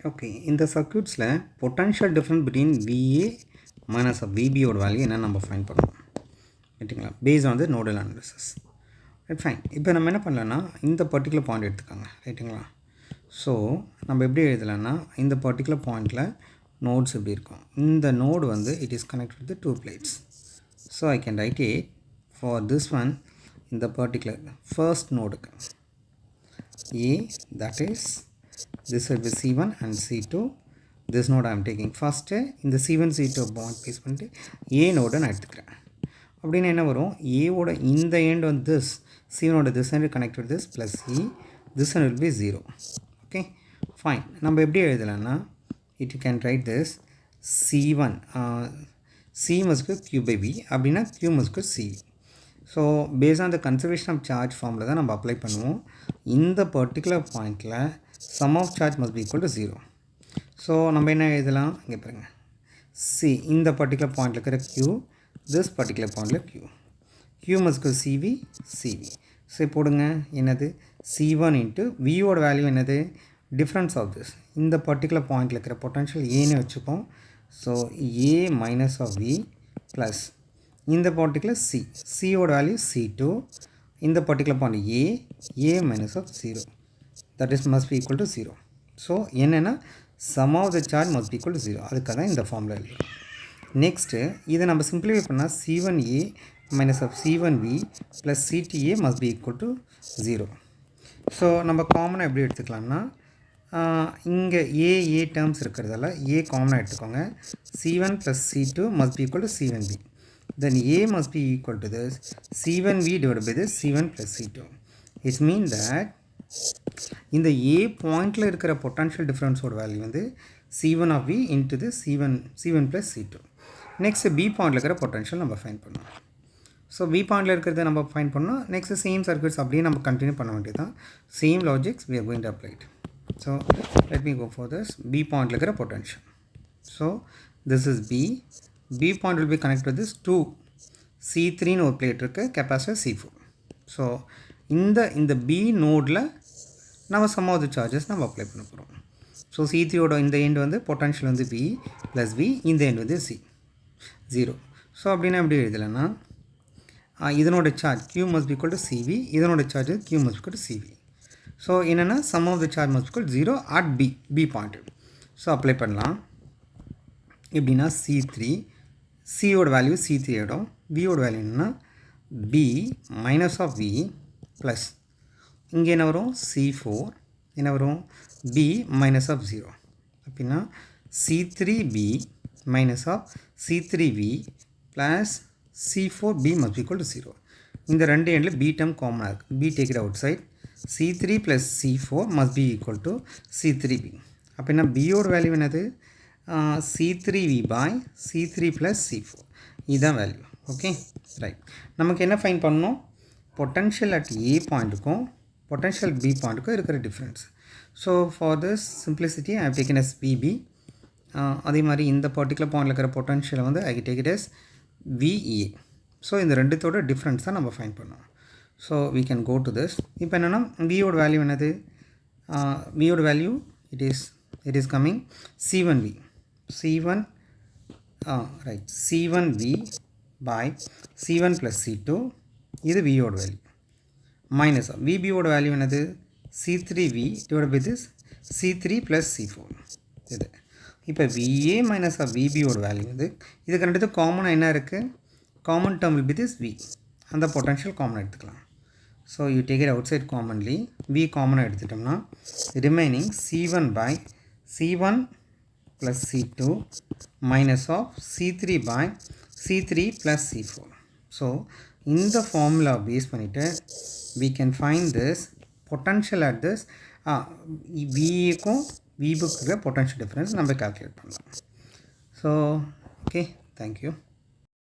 Okay, இந்த சர்க்யூட்ஸில் potential difference between VA minus VBயோட வேல்யூ என்ன நம்ம ஃபைண்ட் பண்ணணும் ரைட்டுங்களா, based on the nodal analysis. Right, fine. இப்போ நம்ம என்ன பண்ணலான்னா இந்த பர்டிகுலர் பாயிண்ட் எடுத்துக்கோங்க ரைட்டுங்களா. ஸோ நம்ம எப்படி எழுதலாம்னா இந்த பர்டிகுலர் பாயிண்டில் நோட்ஸ் எப்படி இருக்கும், இந்த நோடு வந்து it is connect with two plates. So I can write it for this one இந்த பர்டிகுலர் ஃபர்ஸ்ட் நோடுக்கு A, that is this will be C1 and C2. This node I am taking first. இந்த C1 C2 point base பண்ணிட்டு A நோடை நான் எடுத்துக்கிறேன். அப்படின்னு என்ன வரும், ஏவோட இந்த எண்ட் வந்து திஸ் C1ஓட this end connect with this plus E, this one will be 0. Okay, fine. நம்ம எப்படி எழுதலாம்னா it you can write this C1 C மஸ்க்கு Q by V அப்படின்னா Q மஸ்க்கு CV. So based on the conservation of charge ஃபார்மில் தான் நம்ம apply பண்ணுவோம். இந்த பர்டிகுலர் பாயிண்டில் sum of charge must be equal to 0. So நம்ம என்ன எழுதலாம், இங்கே பாருங்கள், இந்த பர்டிகுலர் பாயிண்டில் இருக்கிற Q, திஸ் பர்டிகுலர் பாயிண்டில் Q மஸ்க்கு CV. ஸோ போடுங்க என்னது C1 இன்ட்டு Vயோட வேல்யூ என்னது, டிஃப்ரென்ஸ் ஆஃப் திஸ் இந்த பர்டிகுலர் பாயிண்டில் இருக்கிற பொட்டன்ஷியல் ஏன்னு வச்சுப்போம். So A minus of V plus இந்த பர்டிகுலர் Cயோட வேல்யூ C2, இந்த particular point A minus of 0, that is must be equal to 0. So என்னென்னா sum of the charge must be equal to 0. அதுக்காக தான் இந்த ஃபார்மில் எழுதுறோம். நெக்ஸ்ட்டு இதை நம்ம சிம்பிளிஃபை பண்ணால் C1A minus of C1V plus C2A must be equal to 0. So நம்ம காமனாக எப்படி எடுத்துக்கலாம்னா இங்கே ஏ டேர்ம்ஸ் இருக்கிறதால A காமனாக எடுத்துக்கோங்க. C1 plus C2 must be equal to C1V. Then A must be equal to this C1V divided by this C1 plus C2. It means that இந்த A பாயிண்டில் இருக்கிற பொட்டன்ஷியல் டிஃப்ரென்ஸோட வேல்யூ வந்து C1 of V into this C1 plus C2. Next B பாயிண்டில் இருக்கிற potential நம்ம find பண்ணோம். So B பாயிண்டில் இருக்கிறத நம்ம ஃபைண்ட் பண்ணோம். நெக்ஸ்ட் சேம் சர்க்யூட்ஸ் அப்படியே நம்ம கண்டினியூ பண்ண வேண்டியது தான். Same logics we are going to apply it. So let me go for this B பாயிண்டில் இருக்கிற potential. So this is B point will be connected with this 2 C3 ஒரு plate இருக்குது, capacitor C4. So இந்த B நோடில் நம்ம some of the charges நம்ம apply பண்ண போகிறோம். So C3ஓட இந்த எண்ட் வந்து பொட்டன்ஷியல் வந்து V ப்ளஸ் V, இந்த எண்ட் வந்து C 0. ஸோ அப்படின்னா எப்படி எழுதலைன்னா இதனோட charge Q must be equal to CV, இதனோட charge Q must be equal to CV. So என்னென்னா sum of the charge must equal 0 at B point. So apply பண்ணலாம். எப்படின்னா C3 Cயோட வேல்யூ C3 ஆகிடும், Vயோட வேல்யூ என்னென்னா B minus of V plus இங்கே என்ன வரும் C4 என்ன வரும் B மைனஸ் ஆஃப் 0. அப்படின்னா C3B minus of C3V plus C4B must equal to 0. இந்த ரெண்டு எண்டில் B டேர்ம் காமனாக இருக்குது, B take it out side. C3 plus C4 must be equal to C3B. அப்படின்னா Bயோட வேல்யூ என்னது C3V by C3 plus C4, இதுதான் value. Okay, right. நமக்கு என்ன ஃபைன் பண்ணணும், பொட்டன்ஷியல் அட் A பாயிண்ட்டுக்கும் பொட்டன்ஷியல் B பாயிண்ட்டுக்கும் இருக்கிற difference. So for this simplicity I have taken as VB. அதே மாதிரி இந்த பர்டிகுலர் பாயிண்டில் இருக்கிற பொட்டன்ஷியலை வந்து I take it as VA. So இந்த ரெண்டுத்தோட டிஃப்ரென்ஸ் தான் நம்ம ஃபைன் பண்ணோம். So we can go to this. இப்போ என்னென்னா Vயோட வேல்யூ என்னது, Vயோட value it is coming C1V C1V by C1 plus C2, இது Vயோட வேல்யூ மைனஸ் VBயோட வேல்யூ என்னது C3V divided by this C3 plus C4. இது இப்போ VA மைனஸ் VBயோட வேல்யூ வந்து இதுக்கு ரெண்டு காமனாக என்ன இருக்குது, common term will be this V, அந்த பொட்டன்ஷியல் காமன் எடுத்துக்கலாம். So you take it out side commonly, V காமனாக எடுத்துட்டோம்னா remaining C1 by C1 plus C2 minus of C3 by C3 plus C4. So இந்த formula base பண்ணிட்டு we can find this potential at this Vக்கும் Vக்கு potential difference நம்ம calculate பண்ணலாம். So okay, thank you.